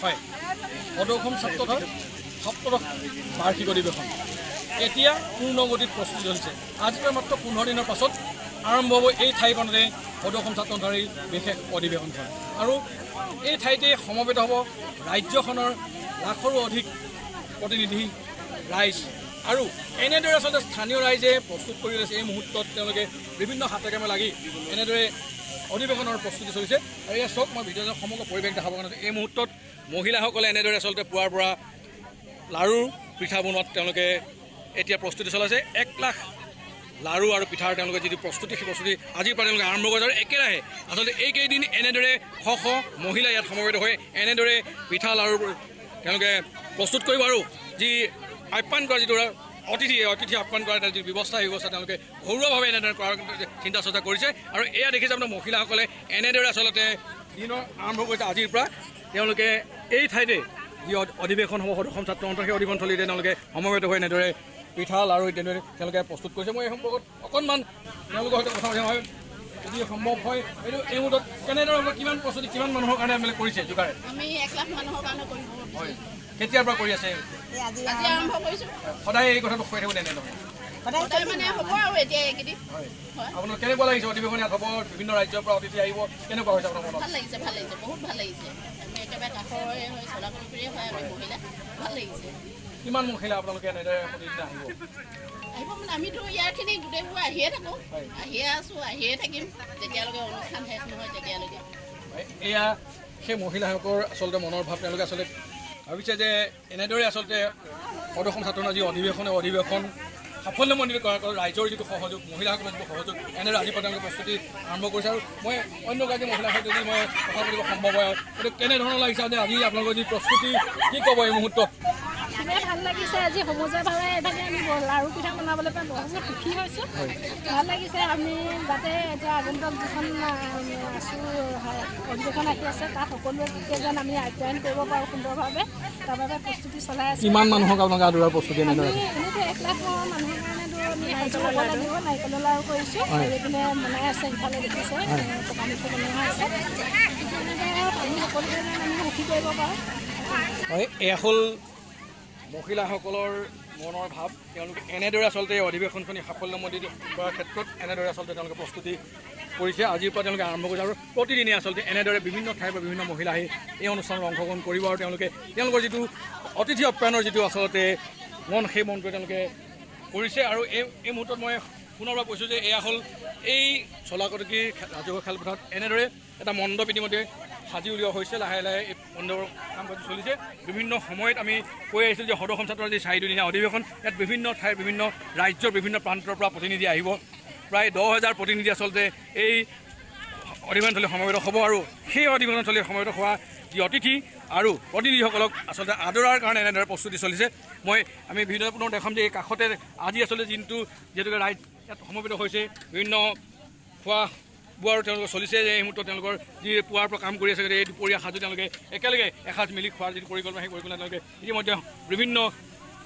হয় সদৌ অসম ছাত্ৰ সন্থাৰ সপ্তদশ বাৰ্ষিক অধিৱেশন এতিয়া পূৰ্ণগতিত প্ৰস্তুতি চলিছে। আজিৰ পৰা মাত্ৰ 15 দিনৰ পাছত আৰম্ভ হ'ব এই ঠাইখনতে সদৌ অসম ছাত্ৰ সন্থাৰ বিশেষ অধিৱেশনখন। আৰু এই ঠাইতে সমবেত হ'ব ৰাজ্যখনৰ লাখৰো অধিক প্ৰতিনিধি ৰাইজ। আৰু এনেদৰে আচলতে স্থানীয় ৰাইজে প্ৰস্তুত কৰি লৈছে। এই মুহূৰ্তত তেওঁলোকে বিভিন্ন হাতে কামে লাগি এনেদৰে অধিৱেশনৰ প্ৰস্তুতি চলিছে। আৰু এয়া চাওক, মই ভিডিঅ'ৰ সমগ্ৰ পৰিৱেশ দেখাব কাৰণে এই মুহূৰ্তত মহিলাসকলে এনেদৰে আচলতে পুৱাৰ পৰা লাড়ু পিঠা বনোৱাত তেওঁলোকে এতিয়া প্ৰস্তুতি চলাইছে। 1 লাখ লাড়ু আৰু পিঠাৰ তেওঁলোকে যিটো প্ৰস্তুতি, সেই প্ৰস্তুতি আজিৰ পৰা তেওঁলোকে আৰম্ভ কৰিছে। আৰু একেৰাহে আচলতে এইকেইদিন এনেদৰে শ শ মহিলা ইয়াত সমবেত হৈ এনেদৰে পিঠা লাড়ু তেওঁলোকে প্ৰস্তুত কৰিব। আৰু যি আপ্যায়ন কৰা যিটো অতিথি আপ্যায়ন কৰাৰ যি ব্যৱস্থা, সেই ব্যৱস্থা তেওঁলোকে ঘৰুৱাভাৱে এনেদৰে কৰাৰ চিন্তা চৰ্চা কৰিছে। আৰু এয়া দেখিছে আপোনাৰ মহিলাসকলে এনেদৰে আচলতে দিনৰ আৰম্ভ কৰিছে। আজিৰ পৰা তেওঁলোকে এই ঠাইতে যি অধিৱেশন হ'ব সদৌ অসম ছাত্ৰ সন্থাৰ, সেই অধিৱেশনস্থলীতে তেওঁলোকে সমবেত হৈ এনেদৰে পিঠা লাড়ু তেনেদৰে তেওঁলোকে প্ৰস্তুত কৰিছে। মই এই সম্পৰ্কত অকণমান তেওঁলোকৰ সৈতে কথা পাতিম হয়, যদি সম্ভৱ হয়। এই মুহূৰ্তত কেনেদৰে কিমান প্ৰস্তুতি, কিমান মানুহৰ কাৰণে আপোনালোকে কৰিছে যোগাৰ? আমি 1 লাখ মানুহৰ কাৰণে কৰিব। হয়, কেতিয়াৰ পৰা কৰি আছে? আজি আৰম্ভ কৰিছোঁ। সদায় এই কথাটো কৈ থাকোঁ তেনেদৰে সদায় মানে হ'ব আৰু এতিয়া এইকেইদিন। হয়, আপোনাৰ কেনেকুৱা লাগিছে? অধিৱেশন ইয়াত হ'ব, বিভিন্ন ৰাজ্যৰ পৰা অতিথি আহিব, কেনেকুৱা হৈছে আপোনাৰ মনত? ভাল লাগিছে, বহুত ভাল লাগিছে। আমি একেবাৰে কাষৰে হয়, চলাকলিৰে হয়, আমি মহিলা, ভাল লাগিছে। কিমান মহিলা আপোনালোকে এনেদৰে প্ৰতিদিনে আহিব? মানে আমিতো ইয়াৰখিনি গোটেইবোৰ আহিয়ে থাকোঁ, আহিয়ে আছোঁ, আহিয়ে থাকিম যেতিয়ালৈকে অনুষ্ঠান শেষ নহয় তেতিয়ালৈকে। এয়া সেই মহিলাসকলৰ আচলতে মনৰ ভাৱ। তেওঁলোকে আচলতে ভাবিছে যে এনেদৰে আচলতে সদৌ অসম ছাত্ৰ সন্থাৰ যি অধিৱেশন সাফল্যমণ্ডিত কৰাৰ ৰাইজৰ যিটো সহযোগ, মহিলাসকলৰ যিটো সহযোগ, এনেদৰে আজিৰ পৰা তেওঁলোকে প্ৰস্তুতি আৰম্ভ কৰিছে। আৰু মই অন্যগৰাকী মহিলাৰ সৈতে যদি মই কথা পাতিব সম্ভৱ হয়, গতিকে কেনেধৰণৰ লাগিছে যে আজি আপোনালোকৰ যি প্ৰস্তুতি, কি ক'ব এই মুহূৰ্তত? খুবেই ভাল লাগিছে। আজি সমজুৱাভাৱে এভাগে আমি লাড়ু পিঠা বনাবলৈ পাই বহুত সুখী হৈছোঁ। ভাল লাগিছে। আমি যাতে এতিয়া আগন্তুক যিখন অধিৱেশন আহি আছে, তাত সকলোৱে যেন আমি আপ্যায়ন কৰিব পাৰোঁ সুন্দৰভাৱে, তাৰ বাবে প্ৰস্তুতি চলাই আছোঁ। কিমান মানুহক আপোনালোকে আদৰাৰ প্ৰস্তুতি এনেদৰে? এনেইতো 1 লাখ মানুহৰ কাৰণে আমি নাৰিকলৰ লাড়ু কৰিছোঁ। এইপিনে বনাই আছে, সিফালে দেখিছে পকা মিঠৈ বনোৱা আছে। আমি সকলোৱে যেন আমি সুখী কৰিব পাৰোঁ। হয়, এয়া হ'ল মহিলাসকলৰ মনৰ ভাৱ। তেওঁলোকে এনেদৰে আচলতে অধিৱেশনখনি সাফল্যমণ্ডিত কৰাৰ ক্ষেত্ৰত এনেদৰে আচলতে তেওঁলোকে প্ৰস্তুতি কৰিছে। আজিৰ পৰা তেওঁলোকে আৰম্ভ কৰিছে। আৰু প্ৰতিদিনে আচলতে এনেদৰে বিভিন্ন ঠাইৰ পৰা বিভিন্ন মহিলা আহি এই অনুষ্ঠানত অংশগ্ৰহণ কৰিব। আৰু তেওঁলোকৰ যিটো অতিথি আপ্যায়নৰ যিটো আচলতে মন, সেই মনটোৱে তেওঁলোকে কৰিছে। আৰু এই মুহূৰ্তত মই পুনৰবাৰ কৈছোঁ যে এয়া হ'ল এই চলাকটকী ৰাজহুৱা খেলপথাৰত এনেদৰে এটা মণ্ডপ ইতিমধ্যে সাজি উলিওৱা হৈছে। লাহে লাহে এই মণ্ডপৰ কাম কাজ চলিছে। বিভিন্ন সময়ত আমি কৈ আহিছোঁ যে সদৌ অসম ছাত্ৰ সন্থাৰ যি 4দিনীয়া অধিৱেশন, ইয়াত বিভিন্ন ঠাইৰ বিভিন্ন ৰাজ্যৰ বিভিন্ন প্ৰান্তৰ পৰা প্ৰতিনিধি আহিব। প্ৰায় 10,000 প্ৰতিনিধি আচলতে এই অধিৱেশনস্থলীত সমবেত হ'ব। আৰু সেই অধিৱেশনস্থলীত সমবেত হোৱা যি অতিথি আৰু প্ৰতিনিধিসকলক আচলতে আদৰাৰ কাৰণে এনেদৰে প্ৰস্তুতি চলিছে। আমি ভিডিঅ' পুনৰ দেখাম যে এই কাষতে আজি আচলতে যিহেতুকে ৰাইজ ইয়াত সমবেত হৈছে, বিভিন্ন খোৱা বোৱাৰো তেওঁলোকে চলিছে। যে এই মুহূৰ্তত তেওঁলোকৰ যি পুৱাৰ পৰা কাম কৰি আছে, এই দুপৰীয়া সাজু তেওঁলোকে একেলগে এসাঁজ মিলি খোৱাৰ যিটো পৰিকল্পনা, সেই পৰিকল্পনা তেওঁলোকে ইতিমধ্যে বিভিন্ন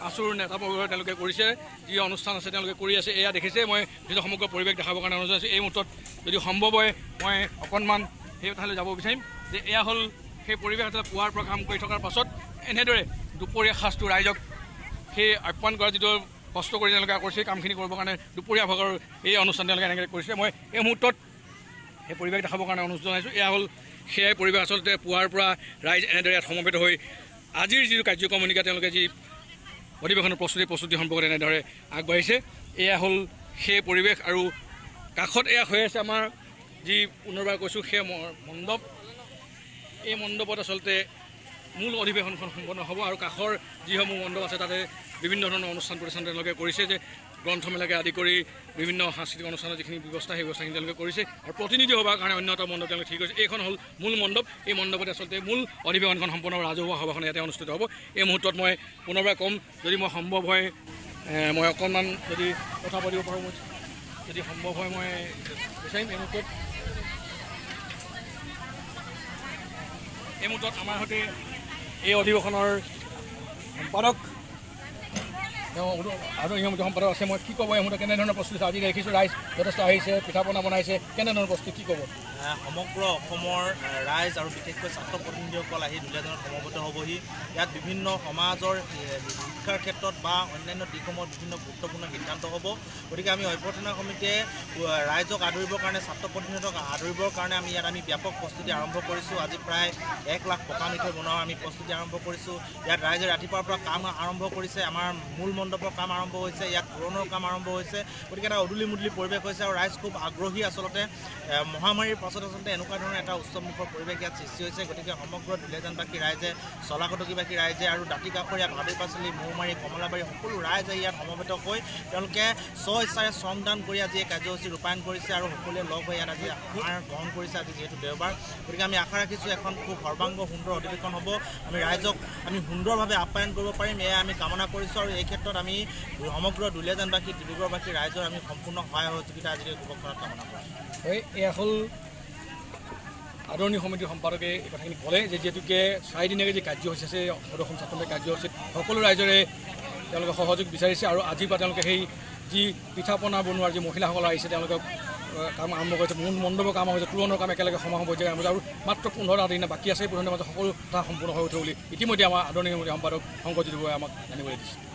আচুৰ নেতাবৰ্গৰে তেওঁলোকে কৰিছে। যি অনুষ্ঠান আছে তেওঁলোকে কৰি আছে। এয়া দেখিছে, মই যিটো সমগ্ৰ পৰিৱেশ দেখাবৰ কাৰণে অনুৰোধ জনাইছোঁ। এই মুহূৰ্তত যদি সম্ভৱ হয় মই অকণমান সেই ঠাইলৈ যাব বিচাৰিম যে এয়া হ'ল সেই পৰিৱেশ। আচলতে পুৱাৰ পৰা কাম কৰি থকাৰ পাছত এনেদৰে দুপৰীয়া সাজটো ৰাইজক সেই আপ্যায়ন কৰা যিটো কষ্ট কৰি তেওঁলোকে কৰিছে, সেই কামখিনি কৰিবৰ কাৰণে দুপৰীয়া ভাগৰ এই অনুষ্ঠান তেওঁলোকে এনেকৈ কৰিছে। মই এই মুহূৰ্তত সেই পৰিৱেশ দেখাবৰ কাৰণে অনুৰোধ জনাইছোঁ। এয়া হ'ল সেয়াই পৰিৱেশ। আচলতে পুৱাৰ পৰা ৰাইজ এনেদৰে ইয়াত সমবেত হৈ আজিৰ যিটো কাৰ্যক্ৰমণিকা, তেওঁলোকে যি অধিৱেশনৰ প্ৰস্তুতি সম্পৰ্কত এনেদৰে আগবাঢ়িছে। এয়া হ'ল সেই পৰিৱেশ। আৰু কাষত এয়া হৈ আছে আমাৰ যি পুনৰবাৰ কৈছোঁ সেই মণ্ডপ। এই মণ্ডপত আচলতে মূল অধিৱেশনখন সম্পন্ন হ'ব। আৰু কাষৰ যিসমূহ মণ্ডপ আছে তাতে বিভিন্ন ধৰণৰ অনুষ্ঠান প্ৰতিষ্ঠান তেওঁলোকে কৰিছে, যে গ্ৰন্থমেলাকে আদি কৰি বিভিন্ন সাংস্কৃতিক অনুষ্ঠানৰ যিখিনি ব্যৱস্থা, সেই ব্যৱস্থাখিনি তেওঁলোকে কৰিছে। আৰু প্ৰতিনিধি সভাৰ কাৰণে অন্য এটা মণ্ডপ তেওঁলোকে ঠিক কৰিছে। এইখন হ'ল মূল মণ্ডপ। এই মণ্ডপতে আচলতে মূল অধিৱেশনখন সম্পূৰ্ণ ৰাজহুৱা সভাখন ইয়াতে অনুষ্ঠিত হ'ব। এই মুহূৰ্তত মই পুনৰবাৰ ক'ম, যদি মই সম্ভৱ হয় মই অকণমান যদি কথা পাতিব পাৰোঁ, মই যদি সম্ভৱ হয় মই বিচাৰিম। এই মুহূৰ্তত আমাৰ সৈতে এই অধিৱেশনৰ সম্পাদক আৰু এই মুহূৰ্তত সম্পাদক আছে। মই কি ক'ব এই মুহূৰ্তত কেনেধৰণৰ প্ৰস্তুতি? আজি দেখিছোঁ ৰাইজ যথেষ্ট আহিছে, পিঠা পনা বনাইছে, কেনেধৰণৰ প্ৰস্তুতি কি ক'ব? সমগ্ৰ অসমৰ ৰাইজ আৰু বিশেষকৈ ছাত্ৰ প্ৰতিনিধিসকল আহি দুলীয়াজানত সমবেত হ'বহি। ইয়াত বিভিন্ন সমাজৰ শিক্ষাৰ ক্ষেত্ৰত বা অন্যান্য দিশসমূহত বিভিন্ন গুৰুত্বপূৰ্ণ সিদ্ধান্ত হ'ব। গতিকে আমি অভ্যৰ্থনা সমিতিয়ে ৰাইজক আদৰিবৰ কাৰণে, ছাত্ৰ প্ৰতিনিধিক আদৰিবৰ কাৰণে আমি ব্যাপক প্ৰস্তুতি আৰম্ভ কৰিছোঁ। আজি প্ৰায় 1 লাখ পকা মিঠৈ বনোৱাৰ আমি প্ৰস্তুতি আৰম্ভ কৰিছোঁ। ইয়াত ৰাইজে ৰাতিপুৱাৰ পৰা কাম আৰম্ভ কৰিছে। আমাৰ মূল মণ্ডপৰ কাম আৰম্ভ হৈছে, ইয়াত পুৰণৰ কাম আৰম্ভ হৈছে। গতিকে এটা অদূলি মুদলি পৰিৱেশ হৈছে আৰু ৰাইজ খুব আগ্ৰহী। আচলতে মহামাৰীৰ পাছত এনেকুৱা ধৰণৰ এটা উৎসৱমুখৰ পৰিৱেশ ইয়াত সৃষ্টি হৈছে। গতিকে সমগ্ৰ দুলীয়াজানবাসী ৰাইজে, চলাকটকীবাসী ৰাইজে আৰু দাঁতিকাষৰীয়া ভাদৈপাচলি, মৌমাৰী, কমলাবাৰী সকলো ৰাইজে ইয়াত সমবেত হৈ তেওঁলোকে স্ব-ইচ্ছাৰে শ্ৰমদান কৰি আজি এই কাৰ্যসূচী ৰূপায়ণ কৰিছে আৰু সকলোৱে লগ হৈ ইয়াত আজি আহাৰ গ্ৰহণ কৰিছে। আজি যিহেতু দেওবাৰ, গতিকে আমি আশা ৰাখিছোঁ এখন খুব সৰ্বাংগ সুন্দৰ অধিৱেশন হ'ব। আমি ৰাইজক সুন্দৰভাৱে আপ্যায়ন কৰিব পাৰিম, এয়া আমি কামনা কৰিছোঁ। আৰু এই ক্ষেত্ৰত আমি সমগ্ৰ দুলীয়াজানবাসী, ডিব্ৰুগড়বাসী ৰাইজৰ আমি সম্পূৰ্ণ সহায় সহযোগিতা আজিৰ এই উপকৰণত কামনা কৰিছোঁ। হয়, এয়া হ'ল আদৰণি সমিতিৰ সম্পাদকে এই কথাখিনি ক'লে যে যিহেতুকে 4 দিনীয়াকৈ যি কাৰ্যসূচী আছে, সদস্য ছাত্ৰসন্থাৰ কাৰ্যসূচীত সকলো ৰাইজৰে তেওঁলোকে সহযোগ বিচাৰিছে আৰু আজিৰ পৰা তেওঁলোকে সেই যি পিঠা পনা বনোৱাৰ যি মহিলাসকল আহিছে তেওঁলোকক কাম আৰম্ভ কৰিছে। মূল মণ্ডপৰ কাম হৈছে, তোৰণৰ কাম একেলগে সমাপন হৈছে আৰু মাত্ৰ 15 দিন বাকী আছে। এই 15 দিনৰ মাজত সকলো কথা সম্পূৰ্ণ হৈ উঠে বুলি ইতিমধ্যে আমাৰ আদৰণি সমিতিৰ সম্পাদক শংকৰজ্যোতি বৰুৱাই আমাক জানিবলৈ দিছে।